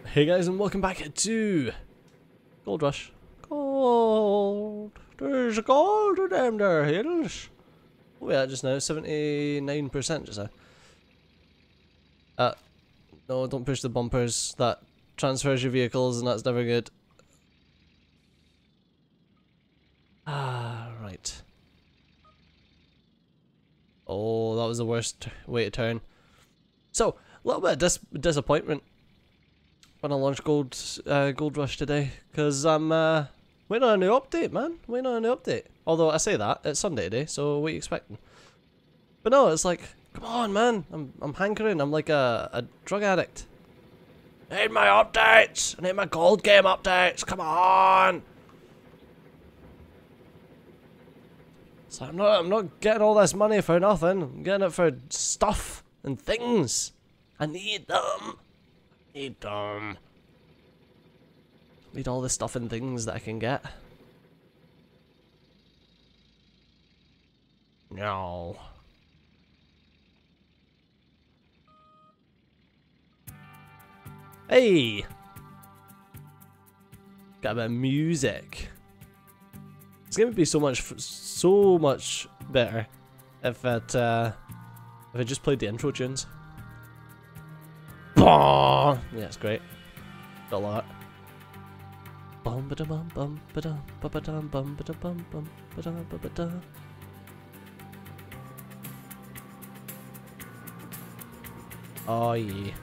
Hey guys, and welcome back to Gold Rush. Gold. There's gold to them there hills. Oh yeah, just now 79% just now. No, don't push the bumpers. That transfers your vehicles, and that's never good. Ah, right. Oh, that was the worst way to turn. So, a little bit of disappointment when I launched Gold Rush today, because I'm waiting on a new update, man. Waiting on a new update. Although I say that, it's Sunday today, so what are you expecting? But no, it's like, come on, man. I'm hankering. I'm like a drug addict. I need my updates. I need my gold game updates. Come on. So I'm not getting all this money for nothing. I'm getting it for stuff and things. I need them. Need them. Need all the stuff and things that I can get. No. Hey! Got a bit of music. It's gonna be so much better if I just played the intro tunes. Yeah, it's great. Got a lot. Bum ba da bum bum ba da ba ba dum bum ba da bum bum ba da ba ba da. Oh yeah.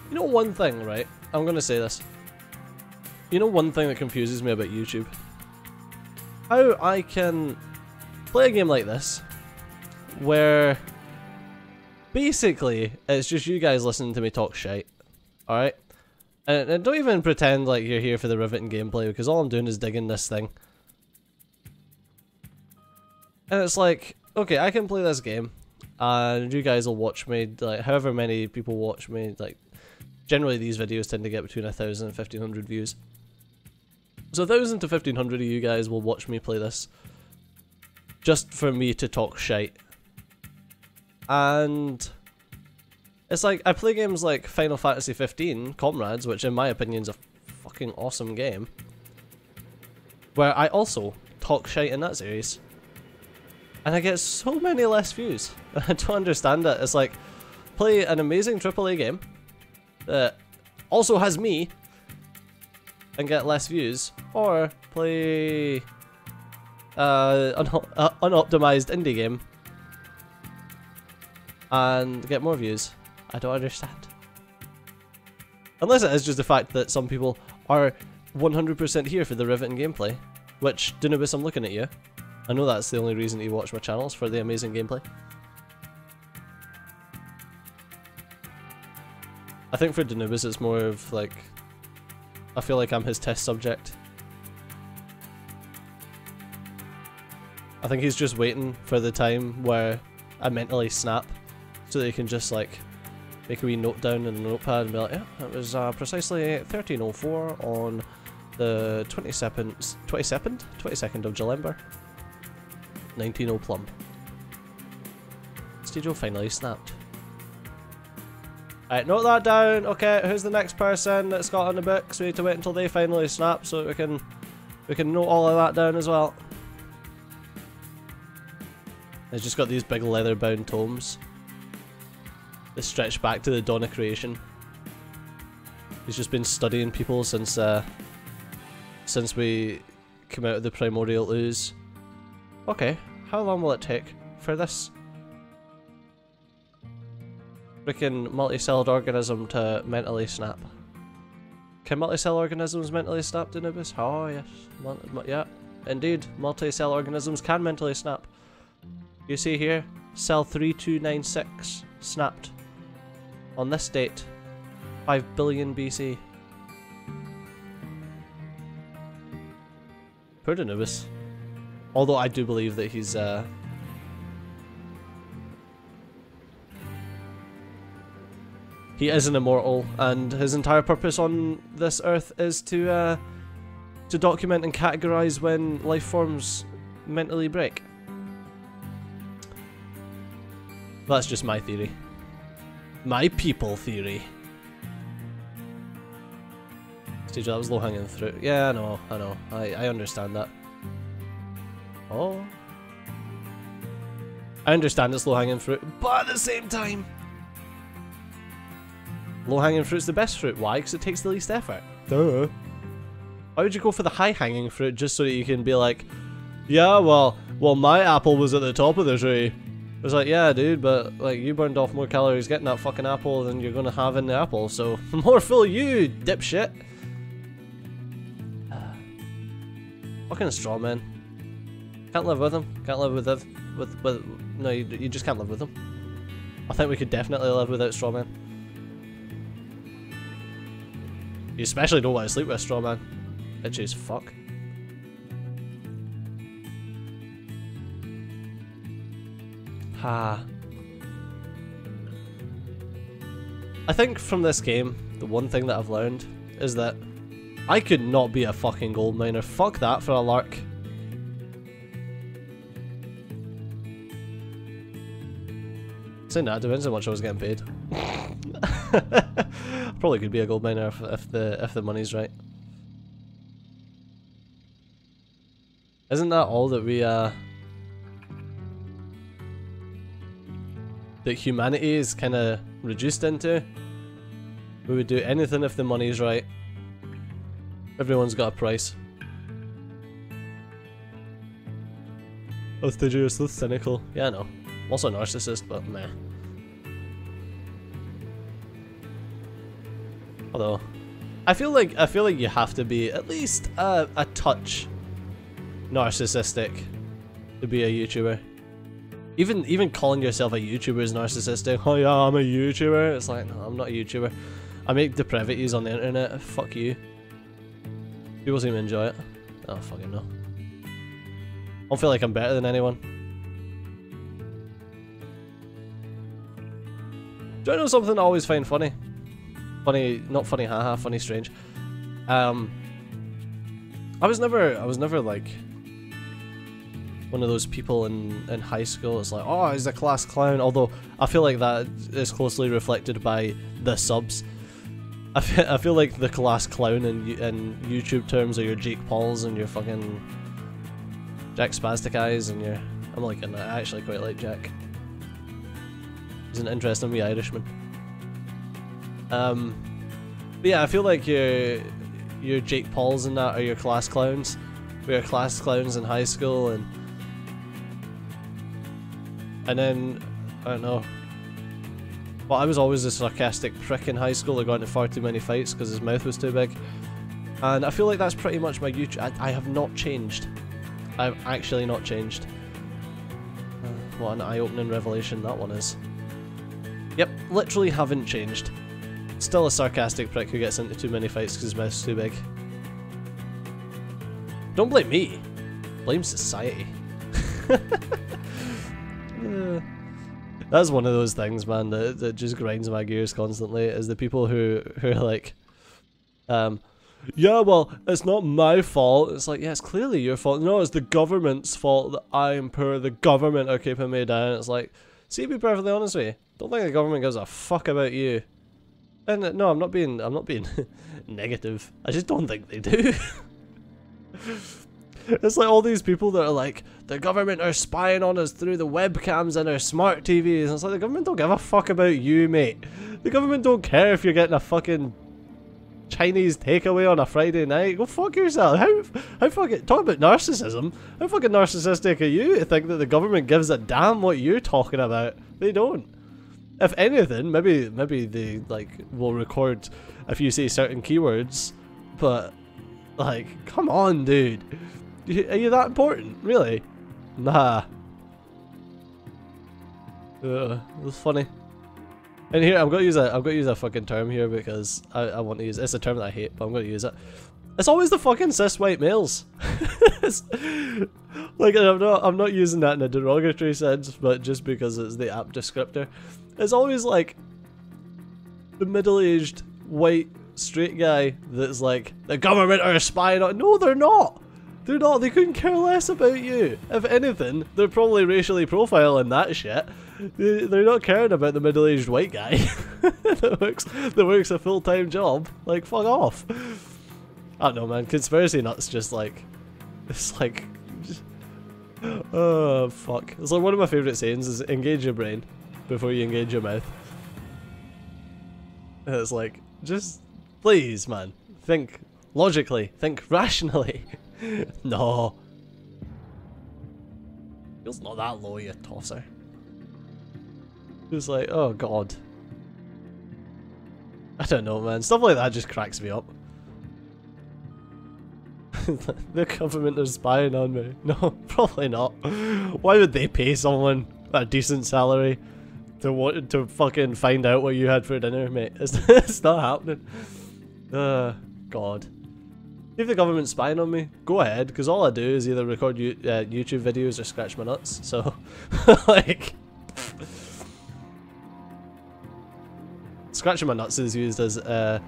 You know one thing, right? I'm gonna say this. You know one thing that confuses me about YouTube? How I can play a game like this, where basically it's just you guys listening to me talk shite, alright? And don't even pretend like you're here for the riveting gameplay, because all I'm doing is digging this thing. And it's like, okay, I can play this game, and you guys will watch me, like however many people watch me, like generally these videos tend to get between 1,000 and 1,500 views. So 1,000 to 1,500 of you guys will watch me play this, just for me to talk shite. And it's like, I play games like Final Fantasy 15 Comrades, which in my opinion is a fucking awesome game, where I also talk shite in that series. And I get so many less views. I don't understand it. It's like, play an amazing AAA game that also has me and get less views, or play unoptimized indie game and get more views. I don't understand. Unless it is just the fact that some people are 100% here for the riveting gameplay, which, Dunubis, I'm looking at you. I know that's the only reason you watch my channels, for the amazing gameplay. I think for Dunubis it's more of like, I feel like I'm his test subject. I think he's just waiting for the time where I mentally snap, so that he can just like make a wee note down in a notepad and be like, yeah, it was precisely 13:04 on the 22nd of July, 19:0 plumb. Stadio finally snapped. Alright, note that down. Okay, who's the next person that's got on the books? We need to wait until they finally snap so we can note all of that down as well. He's just got these big leather bound tomes that stretch back to the dawn of creation. He's just been studying people since we came out of the primordial ooze. Okay, how long will it take for this freaking multicelled organism to mentally snap? Can multicell organisms mentally snap, Dunubis? Oh yes, yeah, indeed, multicell organisms can mentally snap. You see here, cell 3296 snapped on this date, 5 billion BC. Poor Dunubis. Although I do believe that he's he is an immortal, and his entire purpose on this earth is to document and categorize when life forms mentally break. That's just my theory. My people theory. TJ, that was low hanging fruit. Yeah, I know. I understand that. Oh. I understand it's low hanging fruit, but at the same time, low hanging fruit's the best fruit. Why? Because it takes the least effort. Duh. Why would you go for the high hanging fruit just so that you can be like, yeah, well, my apple was at the top of the tree. It's like, yeah, dude, but like you burned off more calories getting that fucking apple than you're gonna have in the apple, so more fool you, dipshit. Fucking straw man. Can't live with him. Can't live with no, you just can't live with him. I think we could definitely live without straw man. You especially don't want to sleep with a straw man. Itchy as fuck. Ha. I think from this game, the one thing that I've learned is that I could not be a fucking gold miner. Fuck that for a lark. Saying that, depends how much I was getting paid. Probably could be a gold miner if the money's right. Isn't that all that we that humanity is kind of reduced into? We would do anything if the money's right. Everyone's got a price. Oh, Stidger, you're so cynical. Yeah, I know. I'm also a narcissist, but meh. Although, I feel like you have to be at least a touch narcissistic to be a YouTuber. Even calling yourself a YouTuber is narcissistic. Oh yeah, I'm a YouTuber. It's like, no, I'm not a YouTuber. I make depravities on the internet. Fuck you. People seem to enjoy it. Oh, fucking no. I don't feel like I'm better than anyone. Do I know something I always find funny? Funny, not funny, haha, funny, strange. I was never like one of those people in high school. It's like, oh, he's a class clown. Although I feel like that is closely reflected by the subs. I feel like the class clown in YouTube terms are your Jake Pauls and your fucking Jack Spastic Eyes and your. I'm liking that. I actually quite like Jack. He's an interesting wee Irishman. But yeah, I feel like your Jake Pauls and that are your class clowns. We were class clowns in high school, and then I don't know. Well, I was always a sarcastic prick in high school that got into far too many fights because his mouth was too big. And I feel like that's pretty much my YouTube. I have not changed. I've actually not changed. What an eye-opening revelation that one is. Yep, literally haven't changed. Still a sarcastic prick who gets into too many fights because his mouth's too big. Don't blame me. Blame society. That's one of those things, man, that just grinds my gears constantly, is the people who are like, yeah, well, it's not my fault. It's like, yeah, it's clearly your fault. No, it's the government's fault that I am poor. The government are keeping me down. It's like, see, to be perfectly honest with you, don't think the government gives a fuck about you. And no, I'm not being negative. I just don't think they do. It's like all these people that are like, the government are spying on us through the webcams and our smart TVs. And it's like, the government don't give a fuck about you, mate. The government don't care if you're getting a fucking Chinese takeaway on a Friday night. Go fuck yourself. How fucking, talk about narcissism. How fucking narcissistic are you to think that the government gives a damn what you're talking about? They don't. If anything, maybe they like will record if you say certain keywords, but like, come on, dude. Are you that important? Really? Nah. It's funny. And here I'm gonna use a fucking term here because I want to use it. It's a term that I hate, but I'm gonna use it. It's always the fucking cis white males. Like, I'm not using that in a derogatory sense, but just because it's the apt descriptor. It's always like the middle-aged white straight guy that's like, the government are spying on. No, they're not. They're not. They couldn't care less about you. If anything, they're probably racially profiling that shit. They're not caring about the middle-aged white guy that works a full-time job. Like, fuck off. I don't know, man. Conspiracy nuts just like, it's like, oh fuck. It's like one of my favourite sayings is engage your brain before you engage your mouth. And it's like, just please, man, think logically, think rationally. No. Feels not that low, you tosser. It's like, oh god. I don't know, man. Stuff like that just cracks me up. The government is spying on me. No, probably not. Why would they pay someone a decent salary to fucking find out what you had for dinner, mate? It's not happening. God. If the government's spying on me, go ahead, because all I do is either record YouTube videos or scratch my nuts, so, like... Scratching my nuts is used as a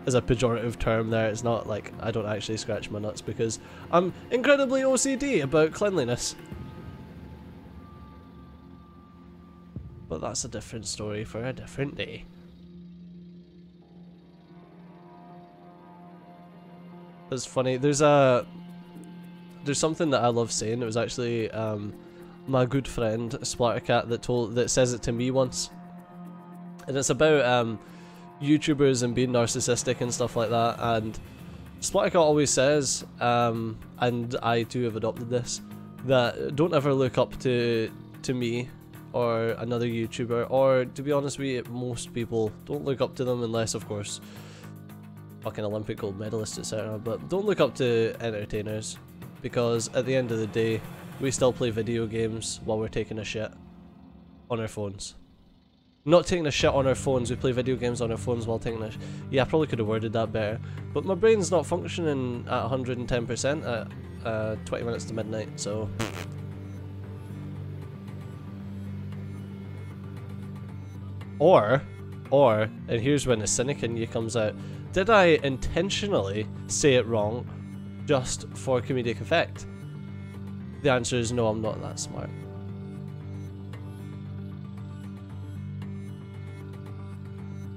pejorative term there. It's not like I don't actually scratch my nuts because I'm incredibly OCD about cleanliness. But that's a different story for a different day. It's funny, there's something that I love saying. It was actually my good friend Splattercat that says it to me once. And it's about YouTubers and being narcissistic and stuff like that, and Splattercat always says, and I too have adopted this, that don't ever look up to me or another YouTuber, or to be honest with you, most people, don't look up to them unless of course fucking Olympic gold medalists, etc. But don't look up to entertainers, because at the end of the day we still play video games while we're taking a shit on our phones. Not taking a shit on our phones, we play video games on our phones while taking a yeah, I probably could have worded that better. But my brain's not functioning at 110% at 20 minutes to midnight, so... Or, and here's when the cynic in you comes out, did I intentionally say it wrong just for comedic effect? The answer is no, I'm not that smart.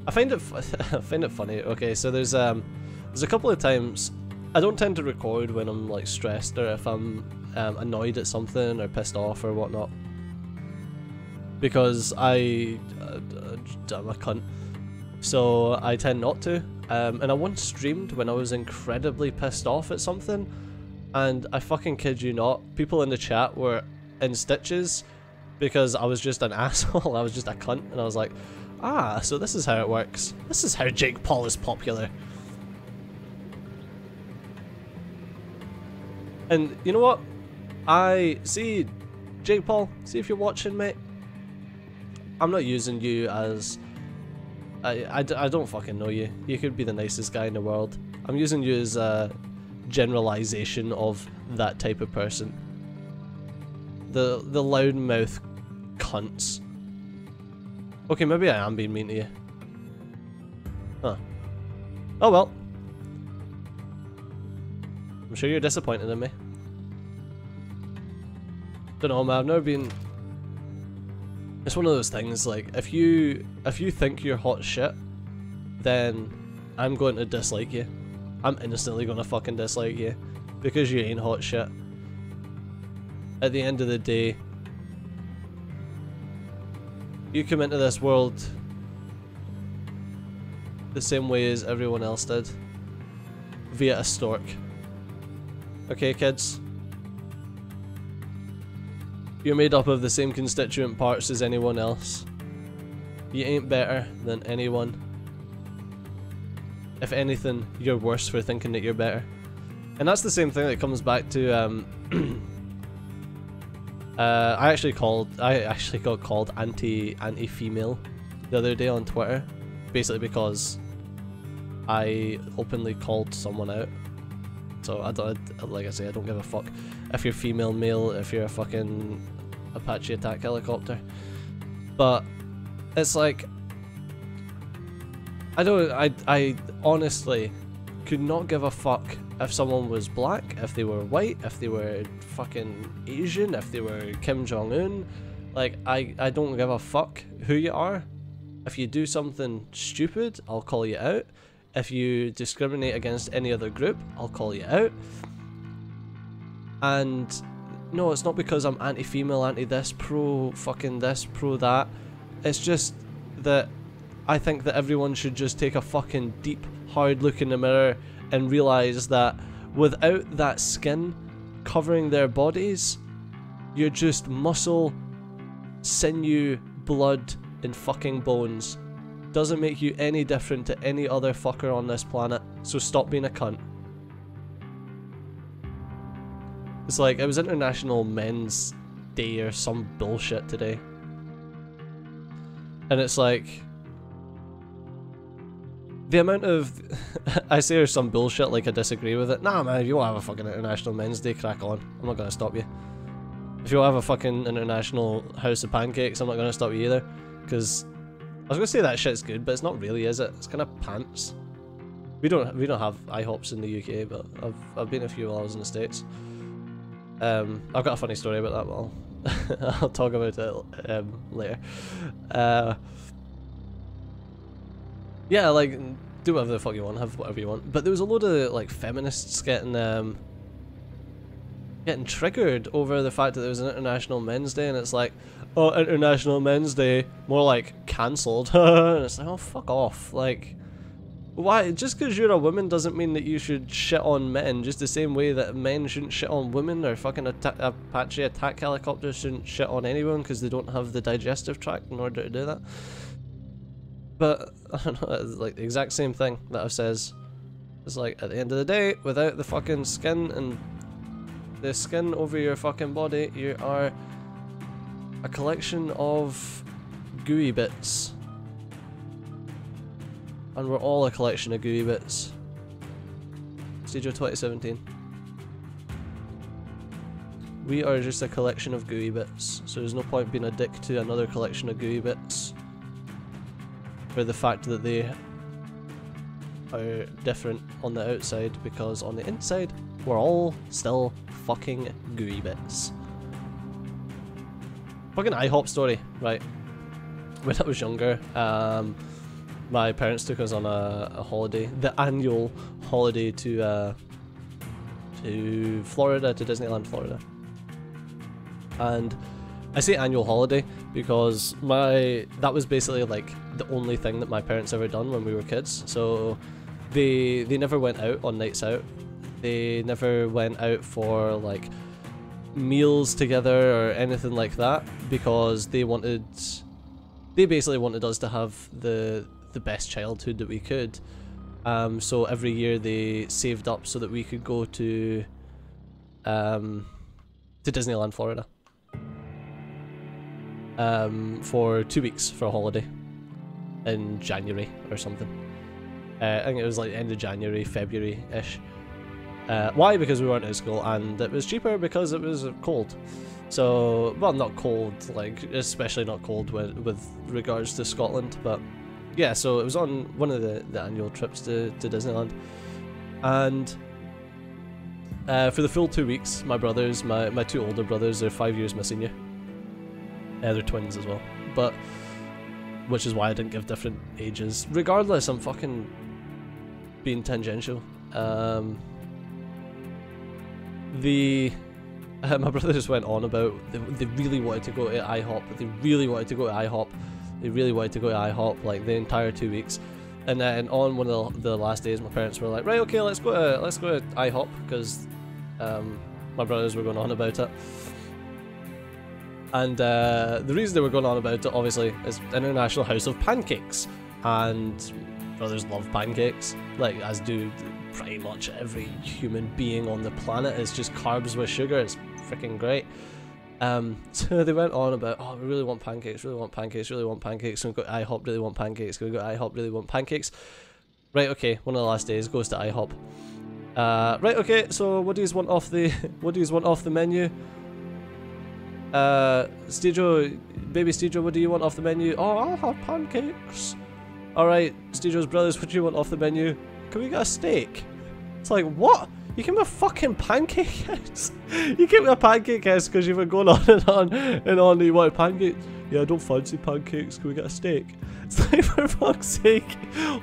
I find it funny. Okay, so there's a couple of times I don't tend to record when I'm like stressed or if I'm annoyed at something or pissed off or whatnot, because I'm a cunt. So I tend not to. And I once streamed when I was incredibly pissed off at something, and I fucking kid you not, people in the chat were in stitches because I was just an asshole. I was just a cunt, and I was like, ah, so this is how it works. This is how Jake Paul is popular. And you know what? I see, Jake Paul, see if you're watching, mate. I'm not using you as... I don't fucking know you. You could be the nicest guy in the world. I'm using you as a generalization of that type of person. The loudmouth cunts. Okay, maybe I am being mean to you. Huh. Oh well. I'm sure you're disappointed in me. Don't know, man, I've never been... It's one of those things, like, if you think you're hot shit, then I'm going to dislike you. I'm instantly going to fucking dislike you, because you ain't hot shit. At the end of the day, you come into this world the same way as everyone else did, via a stork. Okay, kids? You're made up of the same constituent parts as anyone else. You ain't better than anyone. If anything, you're worse for thinking that you're better. And that's the same thing that comes back to, I actually got called anti-female the other day on Twitter, basically because I openly called someone out. So I don't, like I say, I don't give a fuck if you're female, male, if you're a fucking Apache attack helicopter. But it's like, I honestly could not give a fuck if someone was black, if they were white, if they were fucking Asian, if they were Kim Jong-un. Like, I don't give a fuck who you are. If you do something stupid, I'll call you out. If you discriminate against any other group, I'll call you out. And no, it's not because I'm anti-female, anti-this, pro-fucking this, pro-that. It's just that I think that everyone should just take a fucking deep, hard look in the mirror and realise that without that skin covering their bodies, you're just muscle, sinew, blood, and fucking bones. Doesn't make you any different to any other fucker on this planet, so stop being a cunt. It's like, it was International Men's Day or some bullshit today. And it's like, the amount of, I say there's some bullshit, like I disagree with it. Nah man, if you want to have a fucking International Men's Day, crack on. I'm not going to stop you. If you want to have a fucking International House of Pancakes, I'm not going to stop you either. Because, I was going to say that shit's good, but it's not really, is it? It's kind of pants. We don't have IHOPs in the UK, but I've been a few while I was in the States. I've got a funny story about that, but I'll talk about it later. Yeah, like, do whatever the fuck you want, have whatever you want. But there was a load of like feminists getting triggered over the fact that there was an International Men's Day, and it's like, oh, International Men's Day, more like cancelled. And it's like, oh, fuck off. Like, why? Just because you're a woman doesn't mean that you should shit on men, just the same way that men shouldn't shit on women, or fucking Apache attack helicopters shouldn't shit on anyone because they don't have the digestive tract in order to do that. But, I don't know, it's like the exact same thing that I've says. It's like, at the end of the day, without the fucking skin and the skin over your fucking body, you are a collection of gooey bits. And we're all a collection of gooey bits. Stage of 2017. We are just a collection of gooey bits, so there's no point being a dick to another collection of gooey bits for the fact that they are different on the outside, because on the inside, we're all still fucking gooey bits. Fucking IHOP story, right? When I was younger, my parents took us on a holiday, the annual holiday to Florida, to Disneyland, Florida. And I say annual holiday because that was basically like the only thing that my parents ever done when we were kids. So they never went out on nights out. They never went out for like meals together or anything like that, because they basically wanted us to have the best childhood that we could. So every year they saved up so that we could go to Disneyland, Florida. For 2 weeks for a holiday in January or something. I think it was like end of January, February-ish. Why? Because we weren't at school, and it was cheaper because it was cold. So, well, not cold, like, especially not cold with regards to Scotland, but yeah, so it was on one of the annual trips to Disneyland. And for the full 2 weeks, my brothers, my two older brothers, they're 5 years my senior. They're twins as well, but which is why I didn't give different ages. Regardless, I'm fucking being tangential. My brother just went on about they really wanted to go to IHOP. They really wanted to go to IHOP. They really wanted to go to IHOP like the entire 2 weeks. And then on one of the last days, my parents were like, right, okay, let's go to IHOP, because my brothers were going on about it. And the reason they were going on about it, obviously, is International House of Pancakes. And brothers love pancakes, like, as do pretty much every human being on the planet. It's just carbs with sugar. It's freaking great. So they went on about, oh, we really want pancakes, really want pancakes, really want pancakes. Can we go to IHOP, really want pancakes. Can we go to IHOP, really want pancakes. Right, okay, one of the last days goes to IHOP. Right, okay, so what do you want off the menu? Stejo, baby Stejo, what do you want off the menu? Oh, I'll have pancakes. Alright, Stejo's brothers, what do you want off the menu? Can we get a steak? It's like, what? You came to a fucking pancake house? You came to a pancake house because you've been going on and on and on and you wanted pancakes? Yeah, I don't fancy pancakes, can we get a steak? It's like, for fuck's sake,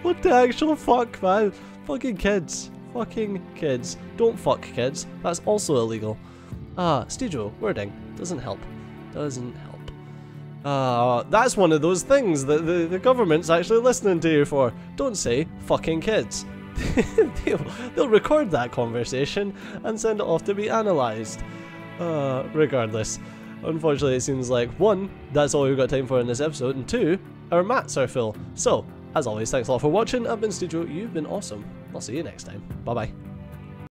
what the actual fuck, man? Fucking kids. Fucking kids. Don't fuck kids. That's also illegal. Steejo, wording. Doesn't help. Doesn't help. That's one of those things that the government's actually listening to you for. Don't say fucking kids. They'll record that conversation and send it off to be analysed. Regardless. Unfortunately, it seems like 1, that's all we've got time for in this episode, and 2, our mats are full. So, as always, thanks a lot for watching. I've been Steejo, you've been awesome. I'll see you next time. Bye bye.